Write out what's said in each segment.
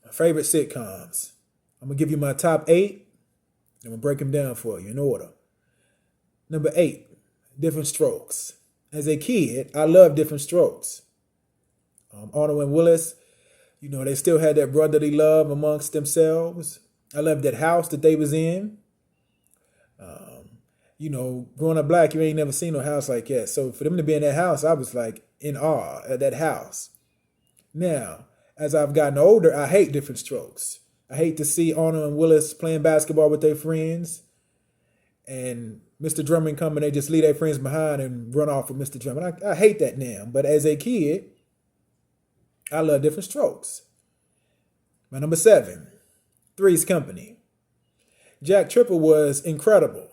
My favorite sitcoms. I'm gonna give you my top eight. I'm gonna break them down for you in order. Number eight, Different Strokes. As a kid, I loved Different Strokes. Arnold and Willis, they still had that brotherly love amongst themselves. I loved that house that they was in. Growing up black, you ain't never seen no house like that. So for them to be in that house, I was like in awe at that house. Now, as I've gotten older, I hate Different Strokes. I hate to see Arnold and Willis playing basketball with their friends and Mr. Drummond come and they just leave their friends behind and run off with Mr. Drummond. I hate that now. But as a kid, I love Different Strokes. My number seven, Three's Company. Jack Tripper was incredible.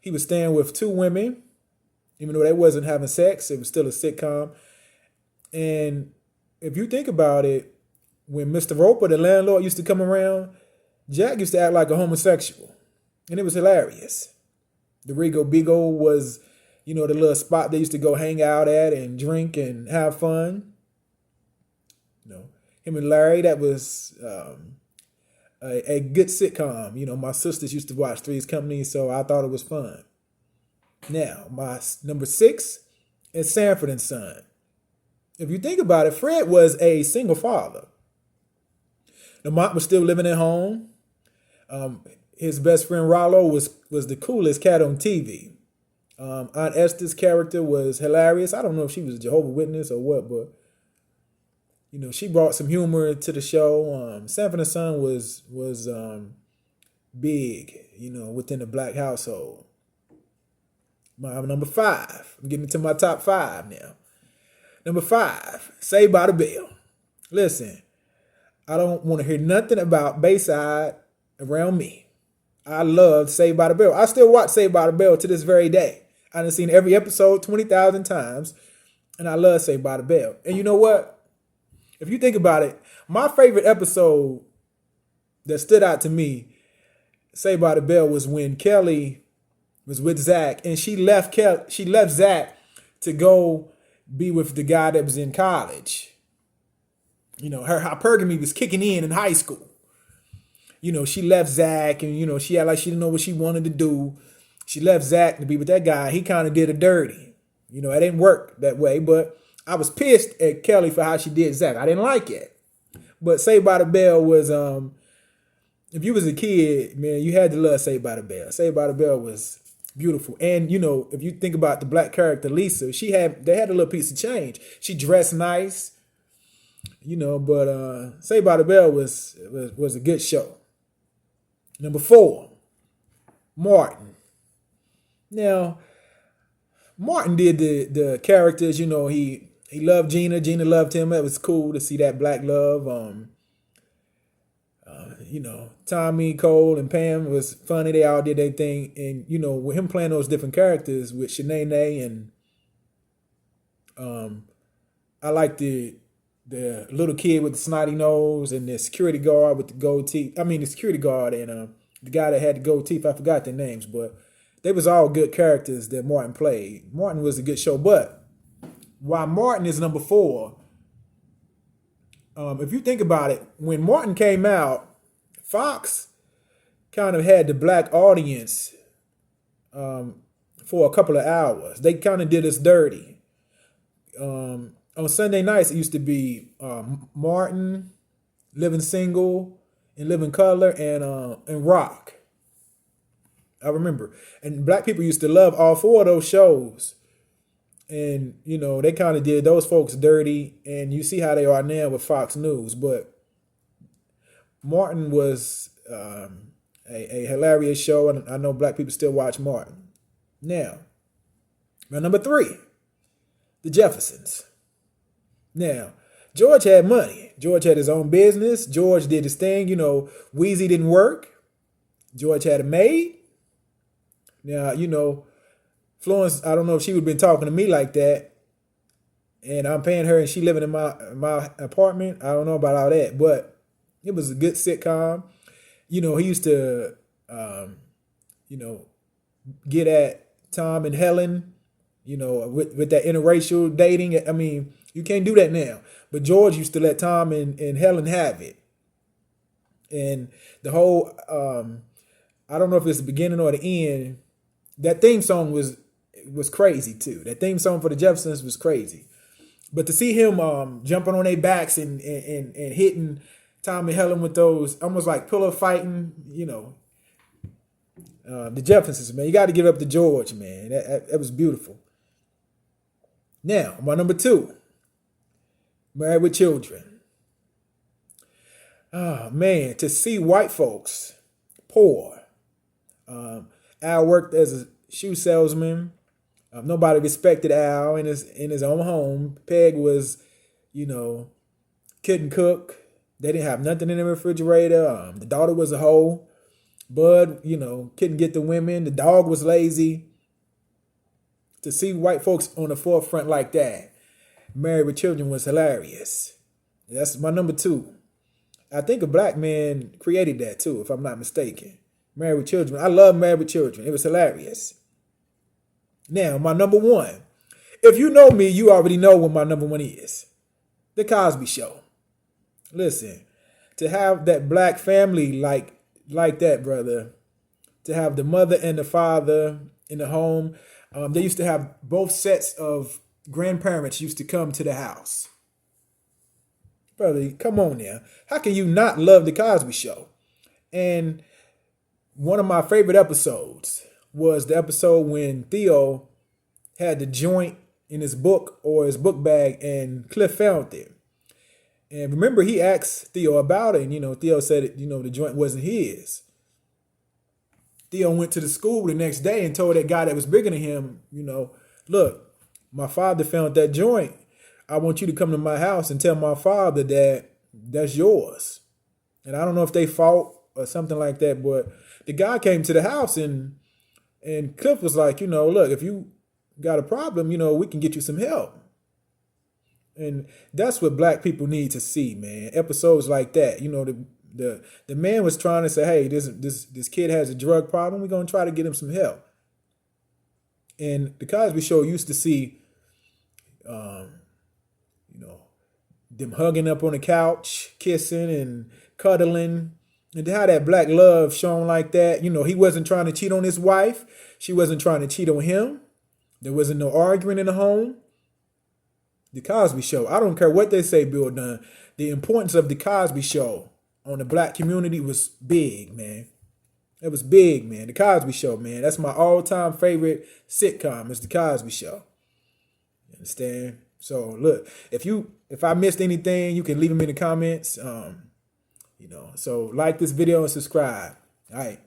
He was staying with two women, even though they wasn't having sex. It was still a sitcom. And if you think about it, when Mr. Roper, the landlord, used to come around, Jack used to act like a homosexual. And it was hilarious. The Rigo Bigo was, the little spot they used to go hang out at and drink and have fun. Him and Larry, that was a good sitcom. My sisters used to watch Three's Company, so I thought it was fun. Now, my number six is Sanford and Son. If you think about it, Fred was a single father. Lamont was still living at home. His best friend Rollo was the coolest cat on TV. Aunt Esther's character was hilarious. I don't know if she was a Jehovah's Witness or what, but she brought some humor to the show. Sanford and Son was big, within the black household. My number five. I'm getting into my top five now. Number five, Saved by the Bell. Listen, I don't want to hear nothing about Bayside around me. I loved Saved by the Bell. I still watch Saved by the Bell to this very day. I done seen every episode 20,000 times, and I love Saved by the Bell. And you know what? If you think about it, my favorite episode that stood out to me, Saved by the Bell, was when Kelly was with Zach, and she left Zach to go be with the guy that was in college. Her hypergamy was kicking in high school. She left Zach, and she had like she didn't know what she wanted to do. She left Zach to be with that guy. He kind of did her dirty. It didn't work that way, but I was pissed at Kelly for how she did Zach. I didn't like it. But Saved by the Bell was, if you was a kid, man, you had to love Saved by the Bell. Saved by the Bell was beautiful. And, if you think about the black character, Lisa, they had a little piece of change. She dressed nice, but Saved by the Bell was a good show. Number four, Martin. Now, Martin did the characters, he loved Gina. Gina loved him. It was cool to see that black love. Tommy, Cole, and Pam was funny. They all did their thing. And, with him playing those different characters with Shanae and I like the little kid with the snotty nose and the security guard with the gold teeth. I mean, the security guard and the guy that had the gold teeth. I forgot their names, but they was all good characters that Martin played. Martin was a good show, but why Martin is number four, if you think about it, when Martin came out, Fox kind of had the black audience for a couple of hours. They kind of did us dirty. On Sunday nights, it used to be Martin, Living Single, and Living Color, and Rock. I remember. And black people used to love all four of those shows. And, they kind of did those folks dirty. And you see how they are now with Fox News. But Martin was a hilarious show. And I know black people still watch Martin. Now, my number three, the Jeffersons. Now, George had money. George had his own business. George did his thing. Wheezy didn't work. George had a maid. Now, Florence, I don't know if she would have been talking to me like that. And I'm paying her and she living in my apartment. I don't know about all that. But it was a good sitcom. He used to, get at Tom and Helen, with that interracial dating. I mean, You can't do that now. But George used to let Tom and Helen have it. And the whole, I don't know if it's the beginning or the end, that theme song was crazy too. That theme song for the Jeffersons was crazy. But to see him jumping on their backs and hitting Tom and Helen with those, almost like pillow fighting, the Jeffersons, man. You got to give up to George, man. That was beautiful. Now, my number 2, Married with Children. Oh, man, to see white folks poor. Al worked as a shoe salesman. Nobody respected Al in his own home. Peg was, couldn't cook. They didn't have nothing in the refrigerator. The daughter was a hoe. Bud, couldn't get the women. The dog was lazy. To see white folks on the forefront like that, Married with Children, was hilarious. That's my number 2. I think a black man created that too, if I'm not mistaken. Married with Children. I love Married with Children. It was hilarious. Now, my number 1. If you know me, you already know what my number 1 is. The Cosby Show. Listen, to have that black family like that, brother, to have the mother and the father in the home, they used to have both sets of grandparents used to come to the house. Brother, come on now. How can you not love the Cosby Show? And one of my favorite episodes was the episode when Theo had the joint in his book or his book bag and Cliff found it. And remember, he asked Theo about it, and, Theo said, the joint wasn't his. Theo went to the school the next day and told that guy that was bigger than him, look, my father found that joint. I want you to come to my house and tell my father that that's yours. And I don't know if they fought or something like that, but the guy came to the house and Cliff was like, look, if you got a problem, we can get you some help. And that's what black people need to see, man. Episodes like that. The man was trying to say, hey, this kid has a drug problem. We're going to try to get him some help. And the Cosby Show used to see, them hugging up on the couch, kissing and cuddling. And to have that black love shown like that, he wasn't trying to cheat on his wife. She wasn't trying to cheat on him. There wasn't no arguing in the home. The Cosby Show. I don't care what they say, Bill Dunn. The importance of the Cosby Show on the black community was big, man. It was big, man. The Cosby Show, man. That's my all-time favorite sitcom. Is the Cosby Show. You understand? So look, if I missed anything, you can leave them in the comments. So like this video and subscribe. All right.